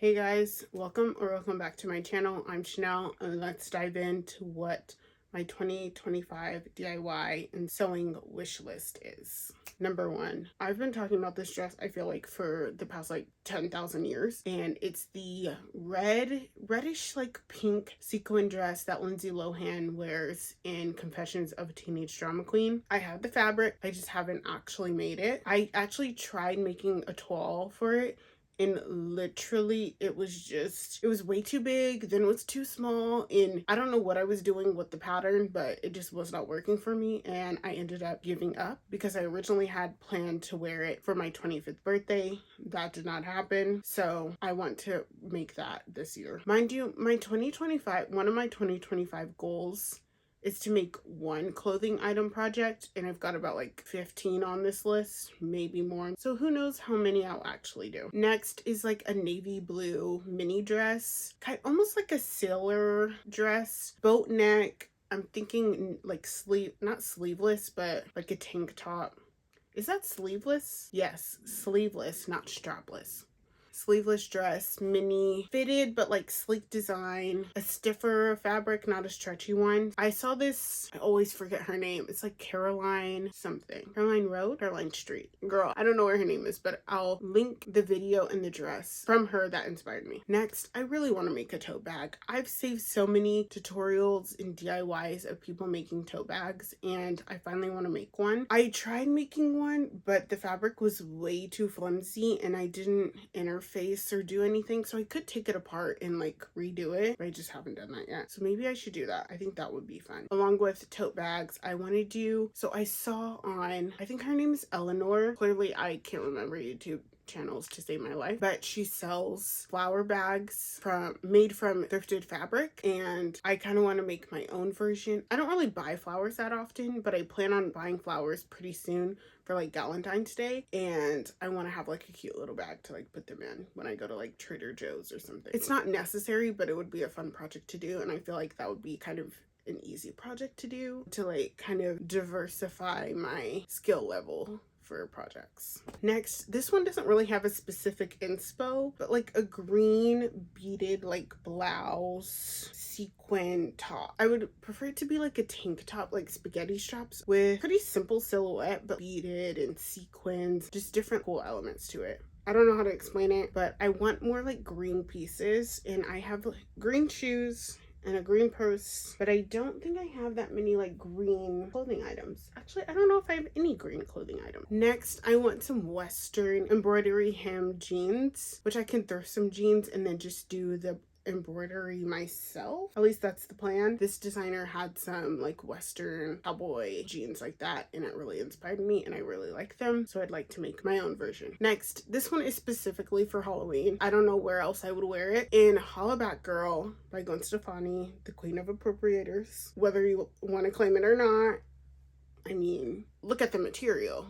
Hey guys, welcome back to my channel. I'm Chanel and let's dive into what my 2025 DIY and sewing wish list is. Number one, I've been talking about this dress I feel like for the past 10,000 years, and it's the reddish pink sequin dress that Lindsay Lohan wears in Confessions of a Teenage Drama Queen. I have the fabric, I just haven't actually made it. I actually tried making a toile for it, and literally it was way too big, then it was too small, and I don't know what I was doing with the pattern, but it just was not working for me, and I ended up giving up because I originally had planned to wear it for my 25th birthday. That did not happen, so I want to make that this year. Mind you, one of my 2025 goals is to make one clothing item project, and I've got about 15 on this list, maybe more, so who knows how many I'll actually do. Next is a navy blue mini dress, almost like a sailor dress, boat neck. I'm thinking not sleeveless, but a tank top. Is that sleeveless? Yes, sleeveless, not strapless. Sleeveless dress, mini fitted but sleek design, a stiffer fabric, not a stretchy one. I saw this, I always forget her name, it's Caroline something, Caroline Street, girl, I don't know where her name is, but I'll link the video and the dress from her that inspired me. Next, I really want to make a tote bag. I've saved so many tutorials and DIYs of people making tote bags, and I finally want to make one. I tried making one, but the fabric was way too flimsy and I didn't interface or do anything, so I could take it apart and redo it, but I just haven't done that yet. So maybe I should do that. I think that would be fun. Along with tote bags, I want to do, so I saw on, I think her name is Eleanor, clearly I can't remember YouTube channels to save my life, but she sells flower bags made from thrifted fabric, and I kind of want to make my own version. I don't really buy flowers that often, but I plan on buying flowers pretty soon for Valentine's Day, and I want to have a cute little bag to put them in when I go to Trader Joe's or something. It's not necessary, but it would be a fun project to do, and I feel that would be kind of an easy project to do to kind of diversify my skill level for projects. Next, this one doesn't really have a specific inspo, but a green beaded blouse sequin top. I would prefer it to be a tank top, spaghetti straps with pretty simple silhouette, but beaded and sequins, just different cool elements to it. I don't know how to explain it, but I want more green pieces, and I have green shoes and a green purse, but I don't think I have that many green clothing items. Actually, I don't know if I have any green clothing items. Next, I want some Western embroidery hem jeans, which I can thrift some jeans and then just do the embroidery myself. At least that's the plan. This designer had some Western cowboy jeans like that, and it really inspired me, and I really like them, so I'd like to make my own version. Next, this one is specifically for Halloween. I don't know where else I would wear it. In Hollaback Girl by Gwen Stefani, the queen of appropriators. Whether you want to claim it or not, I mean, look at the material.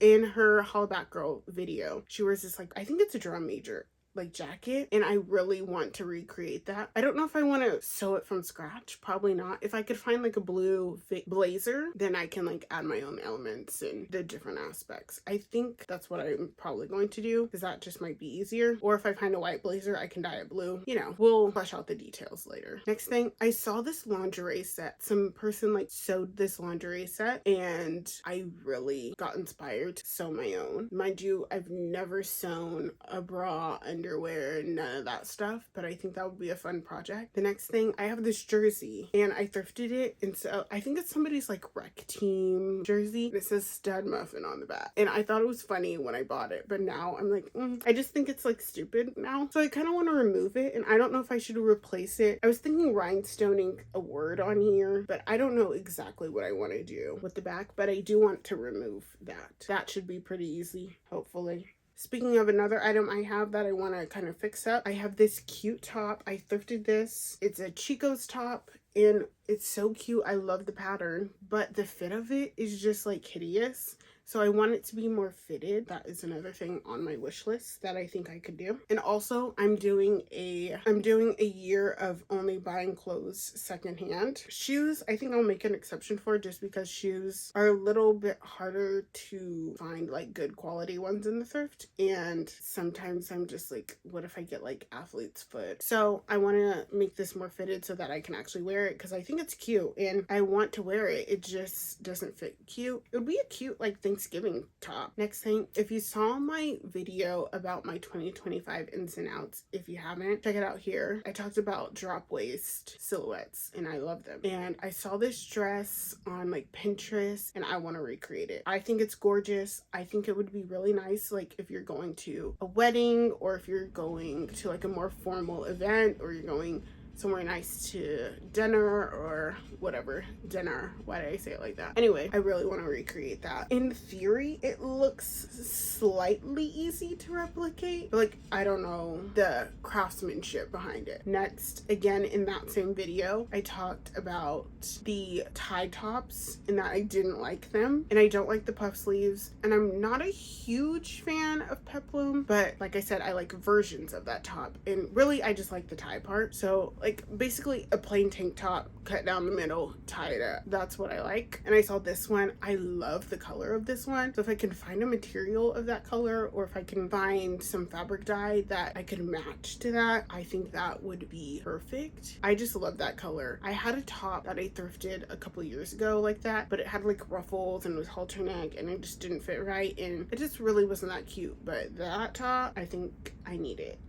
In her Hollaback Girl video, she wears this I think it's a drum major jacket, and I really want to recreate that. I don't know if I want to sew it from scratch, probably not. If I could find a blue blazer, then I can add my own elements and the different aspects. I think that's what I'm probably going to do, because that just might be easier. Or if I find a white blazer, I can dye it blue. We'll flesh out the details later. Next thing, I saw this lingerie set. Some person sewed this lingerie set, and I really got inspired to sew my own. Mind you, I've never sewn a bra, underwear, none of that stuff, but I think that would be a fun project. The next thing, I have this jersey, and I thrifted it, and so I think it's somebody's rec team jersey. It says Stud Muffin on the back, and I thought it was funny when I bought it, but now I'm I just think it's stupid now, so I kind of want to remove it, and I don't know if I should replace it. I was thinking rhinestoning a word on here, but I don't know exactly what I want to do with the back, but I do want to remove that. That should be pretty easy, hopefully. Speaking of another item I have that I want to kind of fix up, I have this cute top. I thrifted this. It's a Chico's top, and it's so cute. I love the pattern, but the fit of it is just hideous. So I want it to be more fitted. That is another thing on my wish list that I think I could do. And also I'm doing a year of only buying clothes secondhand. Shoes, I think I'll make an exception for, just because shoes are a little bit harder to find like good quality ones in the thrift. And sometimes I'm just like, what if I get like athlete's foot? So I want to make this more fitted so that I can actually wear it, because I think it's cute and I want to wear it. It just doesn't fit cute. It would be a cute like Thanksgiving top. Next thing, if you saw my video about my 2025 ins and outs, if you haven't, check it out here. I talked about drop waist silhouettes and I love them. And I saw this dress on like Pinterest and I want to recreate it. I think it's gorgeous. I think it would be really nice like if you're going to a wedding, or if you're going to like a more formal event, or you're going somewhere nice to dinner or whatever. Dinner, why did I say it like that? Anyway, I really want to recreate that. In theory, it looks slightly easy to replicate, but like I don't know the craftsmanship behind it. Next, again in that same video, I talked about the tie tops and that I didn't like them, and I don't like the puff sleeves, and I'm not a huge fan of peplum, but like I said, I like versions of that top, and really I just like the tie part. So like basically a plain tank top cut down the middle, tie it up. That's what I like. And I saw this one. I love the color of this one. So if I can find a material of that color, or if I can find some fabric dye that I could match to that, I think that would be perfect. I just love that color. I had a top that I thrifted a couple years ago like that, but it had like ruffles and it was halter neck and it just didn't fit right, and it just really wasn't that cute. But that top, I think I need it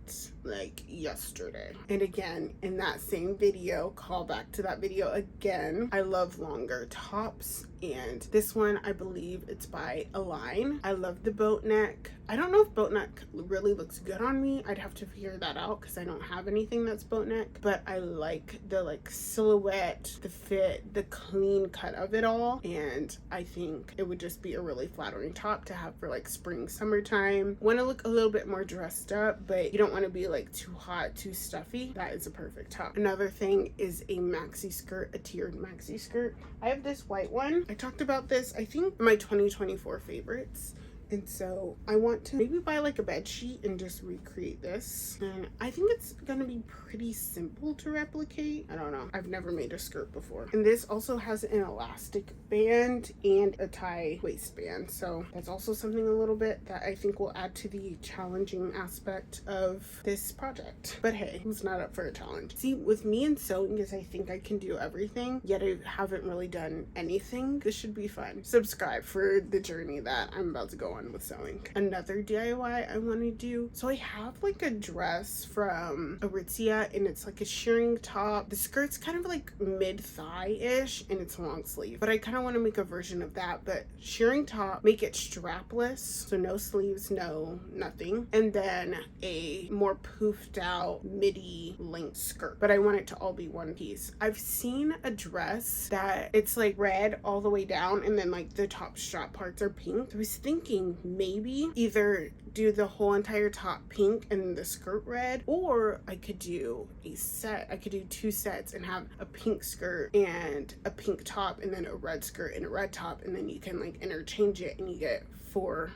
like yesterday. And again, in that same video, call back to that video again, I love longer tops, and this one I believe it's by Align. I love the boat neck. I don't know if boat neck really looks good on me. I'd have to figure that out because I don't have anything that's boat neck, but I like the like silhouette, the fit, the clean cut of it all, and I think it would just be a really flattering top to have for like spring, summertime. Want to look a little bit more dressed up, but you don't want to be like too hot, too stuffy. That is a perfect top. Another thing is a maxi skirt, a tiered maxi skirt. I have this white one. I talked about this, I think, my 2024 favorites. And so I want to maybe buy like a bed sheet and just recreate this. And I think it's gonna be pretty simple to replicate. I don't know. I've never made a skirt before. And this also has an elastic band and a tie waistband. So that's also something a little bit that I think will add to the challenging aspect of this project. But hey, who's not up for a challenge? See, with me and sewing is I think I can do everything, yet I haven't really done anything. This should be fun. Subscribe for the journey that I'm about to go on with sewing. Another DIY I want to do, so I have like a dress from Aritzia and it's like a shearing top. The skirt's kind of like mid-thigh-ish and it's long sleeve, but I kind of want to make a version of that, but shearing top, make it strapless, so no sleeves, no nothing, and then a more poofed out midi length skirt, but I want it to all be one piece. I've seen a dress that it's like red all the way down and then like the top strap parts are pink. I was thinking maybe either do the whole entire top pink and the skirt red, or I could do a set. I could do two sets and have a pink skirt and a pink top and then a red skirt and a red top, and then you can like interchange it and you get 4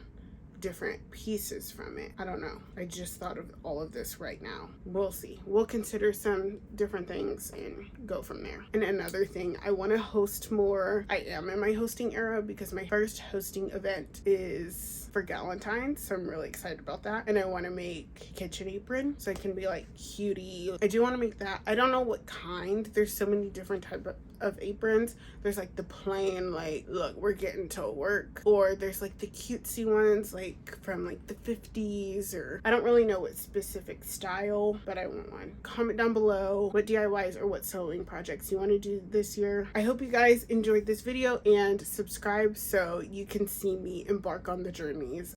different pieces from it. I don't know. I just thought of all of this right now. We'll see. We'll consider some different things and go from there. And another thing, I want to host more. I am in my hosting era because my first hosting event is for Galentine's, so I'm really excited about that. And I want to make kitchen apron so I can be like cutie. I do want to make that. I don't know what kind. There's so many different type of aprons. There's like the plain like, look, we're getting to work, or there's like the cutesy ones like from like the 50s, or I don't really know what specific style, but I want one. Comment down below what DIYs or what sewing projects you want to do this year. I hope you guys enjoyed this video and subscribe so you can see me embark on the journeys